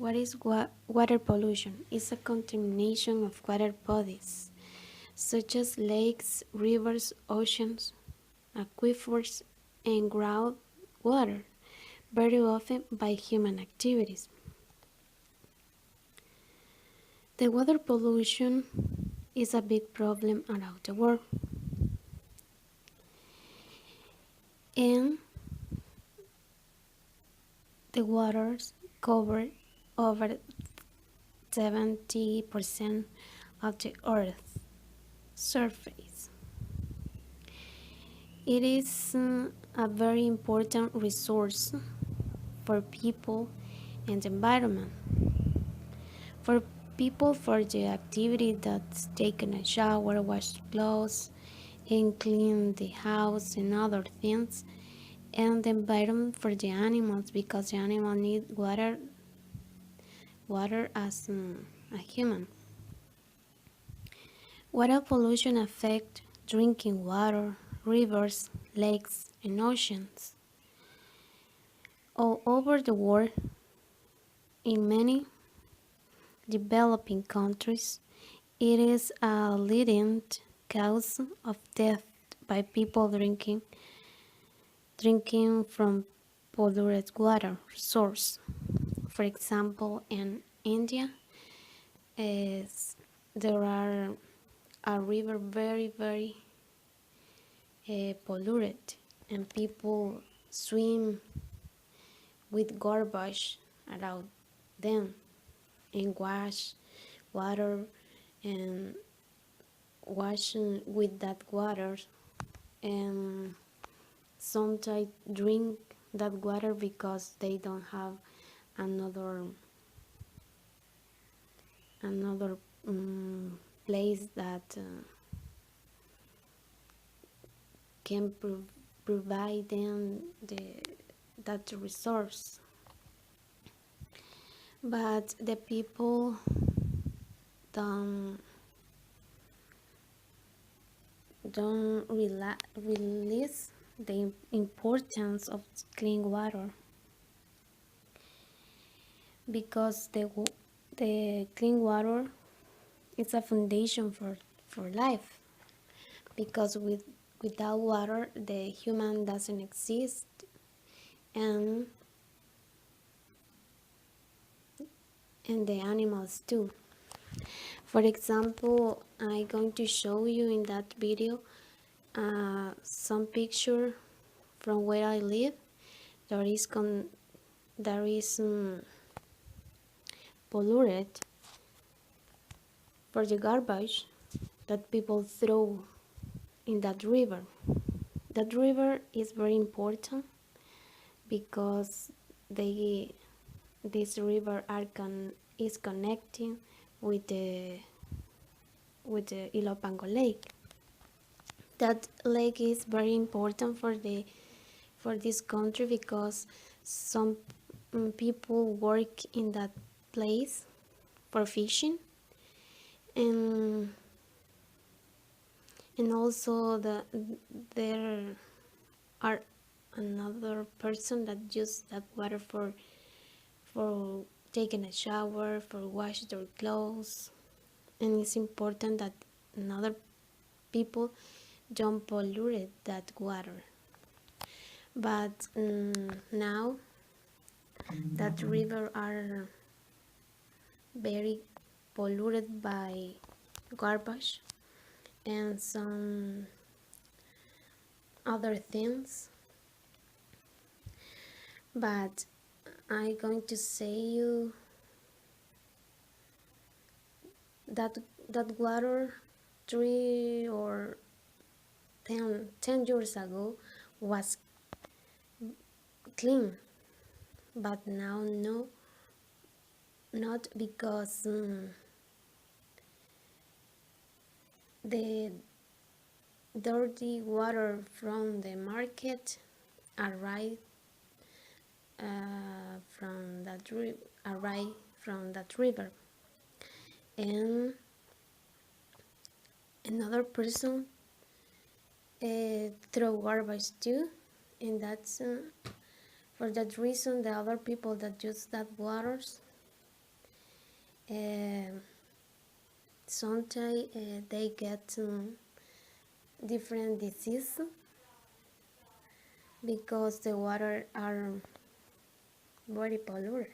What is water pollution? It's a contamination of water bodies, such as lakes, rivers, oceans, aquifers, and groundwater, very often by human activities. The water pollution is a big problem around the world, and the waters cover over 70% of the Earth's surface. It is a very important resource for people and the environment. For people, for the activity that's taking a shower, wash clothes, and clean the house and other things, and the environment for the animals because the animal need water as a human. Water pollution affects drinking water, rivers, lakes, and oceans. All over the world, in many developing countries, it is a leading cause of death by people drinking from polluted water source. For example, in India, there are a river very polluted, and people swim with garbage around them and wash water and washing with that water, and sometimes drink that water because they don't have another another place that can provide them that resource. But the people don't release the importance of clean water because the clean water is a foundation for life, because without water the human doesn't exist, and the animals too. For example, I'm going to show you in that video some picture from where I live. There is polluted for the garbage that people throw in that river. That river is very important because this river is connecting with the Ilopango Lake. That lake is very important for this country because some people work in that place for fishing, and also there are another person that use that water for taking a shower, for wash their clothes, and it's important that another people don't pollute that water. But now that river are very polluted by garbage and some other things. But I'm going to say you that water 3 or 10 years ago was clean, but now no, not because the dirty water from the market arrive from that river, and another person throw garbage too, and that's for that reason the other people that use that waters Um Sometimes they get different diseases because the water are very polluted,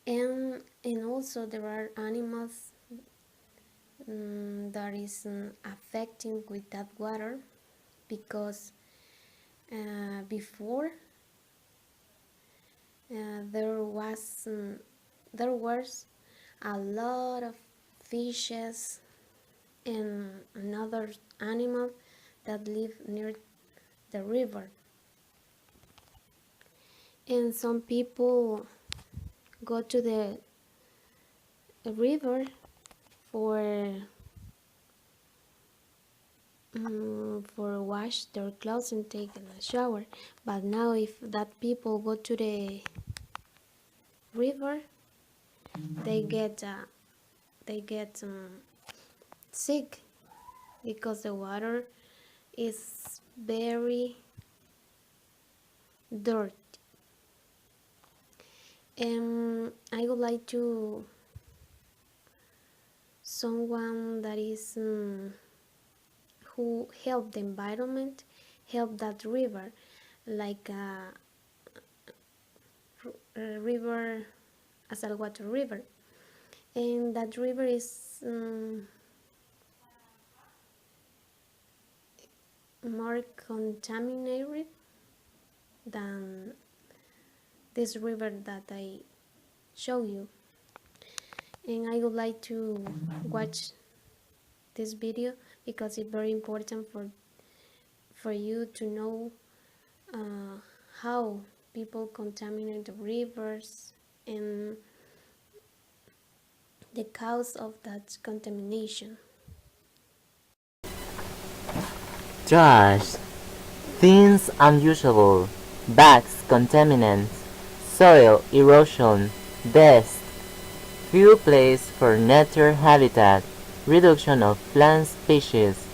and also there are animals that is affecting with that water because before there was a lot of fishes and another animal that live near the river, and some people go to the river for wash their clothes and take a shower. But now if that people go to the river, they get sick because the water is very dirty. And I would like to someone that is who help the environment, help that river, like a river, a saltwater river, and that river is more contaminated than this river that I show you. And I would like to watch this video because it's very important for you to know how people contaminate the rivers and the cause of that contamination. Trash, things unusable, bags, contaminants, soil erosion, dust, few place for nature habitat, reduction of plant species.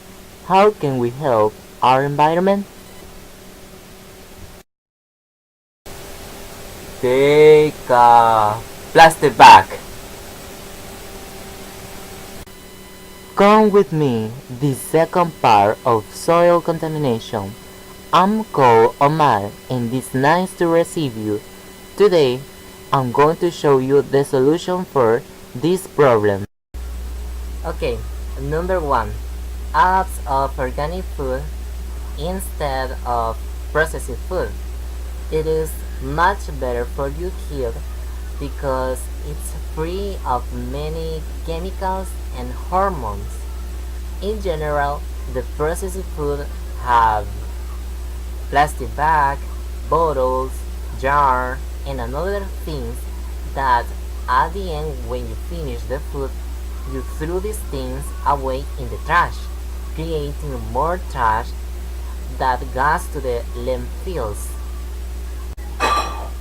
How can we help our environment? Take a plastic bag. Come with me, the second part of soil contamination. I'm called Omar and it's nice to receive you. Today, I'm going to show you the solution for this problem. Okay, number one, apps of organic food instead of processed food. It is much better for your health because it's free of many chemicals and hormones. In general, the processed food have plastic bag, bottles, jar, and another things that at the end when you finish the food, you threw these things away in the trash, creating more trash that goes to the landfills.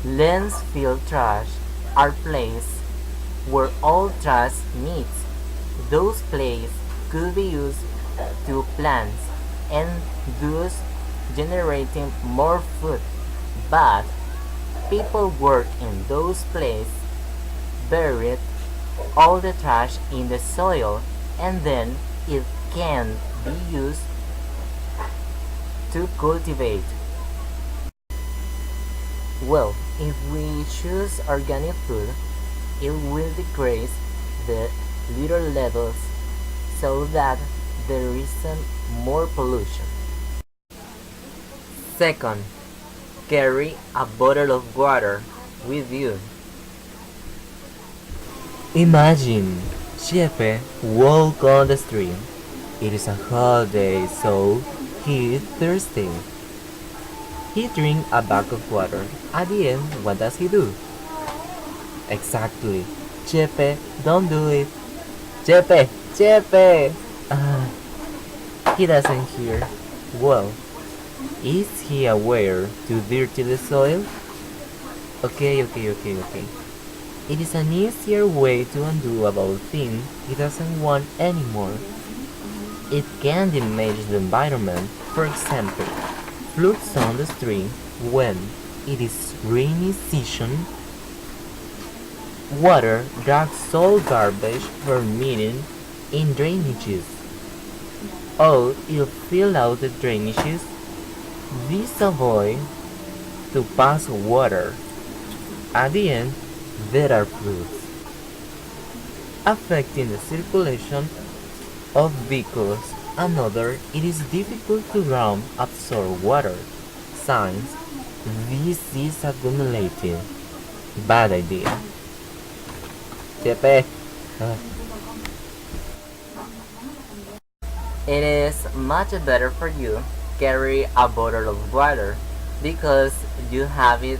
Landfill trash are places where all trash meets. Those places could be used to plants and thus generating more food. But people work in those places, buried all the trash in the soil, and then it can be used to cultivate. Well, if we choose organic food, it will decrease the litter levels so that there isn't more pollution. Second, carry a bottle of water with you. Imagine Chefe walk on the street. It is a hot day, so he is thirsty. He drinks a bag of water. At the end, what does he do? Exactly. Chepe, don't do it. Chepe, Chepe. He doesn't hear. Well, is he aware to dirty the soil? Okay. It is an easier way to undo about things he doesn't want anymore. It can damage the environment. For example, floods on the street when it is rainy season Water drags solid garbage from meeting in drainages. Or you fill out the drainages. This avoid to pass water. At the end, there are floods, affecting the circulation of vehicles. Another, it is difficult to ground absorb water. Signs, this is accumulating. Bad idea. Siete. Ah. It is much better for you carry a bottle of water because you have it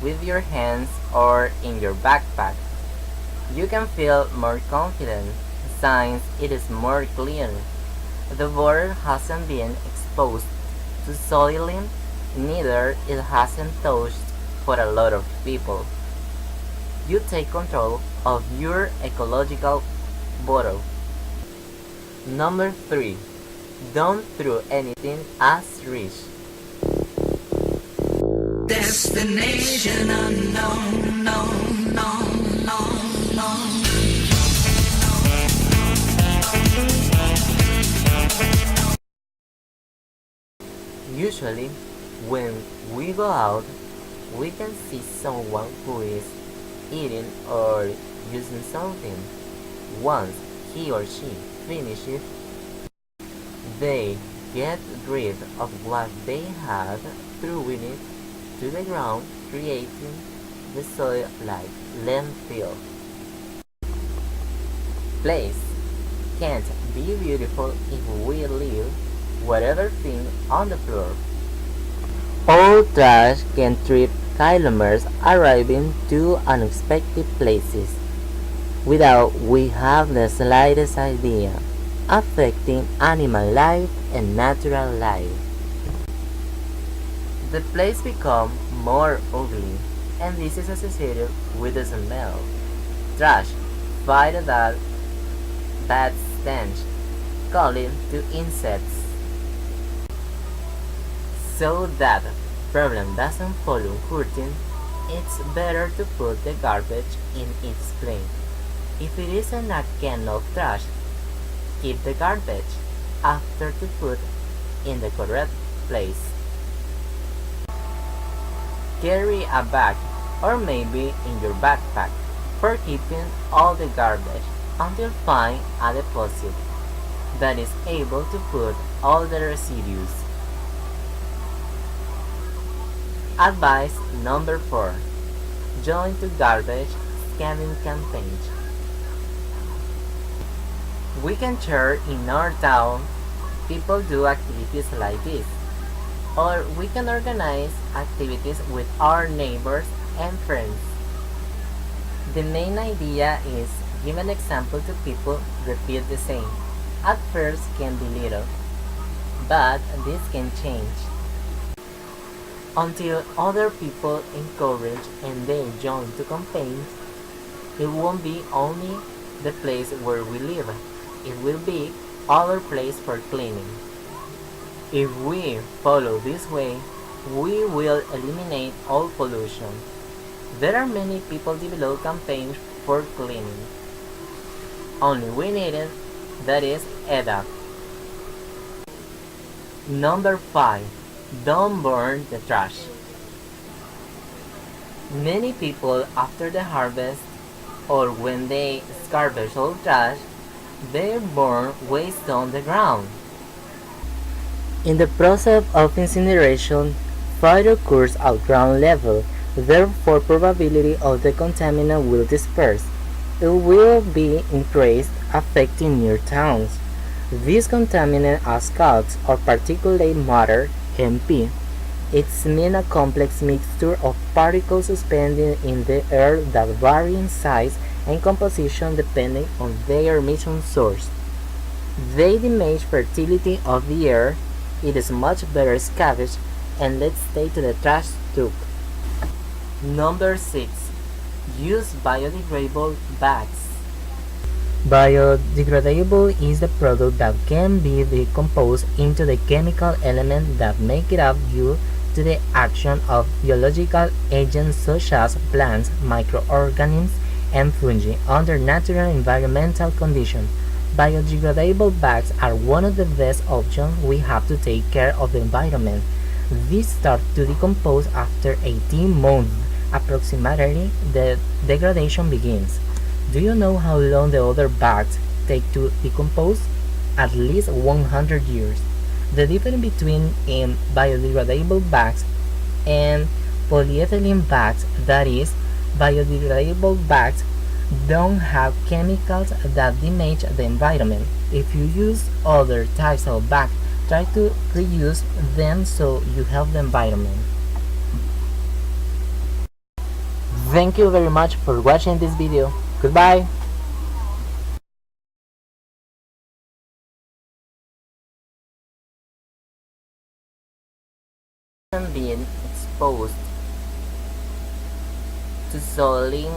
with your hands or in your backpack. You can feel more confident since it is more clear. The water hasn't been exposed to soiling, neither it hasn't touched for a lot of people. You take control of your ecological bottle. Number 3. Don't throw anything as rich. Destination unknown, no, no, no, no. Usually, when we go out, we can see someone who is eating or using something. Once he or she finishes, they get rid of what they had, throwing it to the ground, creating the soil like landfill. Place can't be beautiful if we leave whatever thing on the floor. All trash can trip kilometers arriving to unexpected places without we have the slightest idea, affecting animal life and natural life. The place becomes more ugly, and this is associated with the smell. Trash fight that bad stench, calling to insects. So that problem doesn't follow hurting, it's better to put the garbage in its place. If it isn't a can of trash, keep the garbage after to put in the correct place. Carry a bag or maybe in your backpack for keeping all the garbage until find a deposit that is able to put all the residues. Advice number 4. Join to garbage scanning campaign. We can share in our town people do activities like this, or we can organize activities with our neighbors and friends. The main idea is give an example to people, repeat the same. At first can be little, but this can change until other people encourage and they join to campaigns. It won't be only the place where we live, it will be our place for cleaning. If we follow this way, we will eliminate all pollution. There are many people develop campaigns for cleaning. Only we need it, that is adapt. Number 5. Don't burn the trash. Many people after the harvest or when they garbage all trash, they burn waste on the ground. In the process of incineration, fire occurs at ground level, therefore probability of the contaminant will disperse. It will be increased, affecting near towns. This contaminant are salts or particulate matter (MP). It's mean a complex mixture of particles suspended in the air that vary in size and composition depending on their emission source. They damage fertility of the air. It is much better scavenged and let stay to the trash truck. Number 6. Use biodegradable bags. Biodegradable is the product that can be decomposed into the chemical elements that make it up due to the action of biological agents such as plants, microorganisms, and fungi under natural environmental conditions. Biodegradable bags are one of the best options we have to take care of the environment. These start to decompose after 18 months. Approximately, the degradation begins. Do you know how long the other bags take to decompose? At least 100 years. The difference between biodegradable bags and polyethylene bags, that is, biodegradable bags, don't have chemicals that damage the environment. If you use other types of bags, try to reuse them so you help the environment. Thank you very much for watching this video. Goodbye! Being exposed to soiling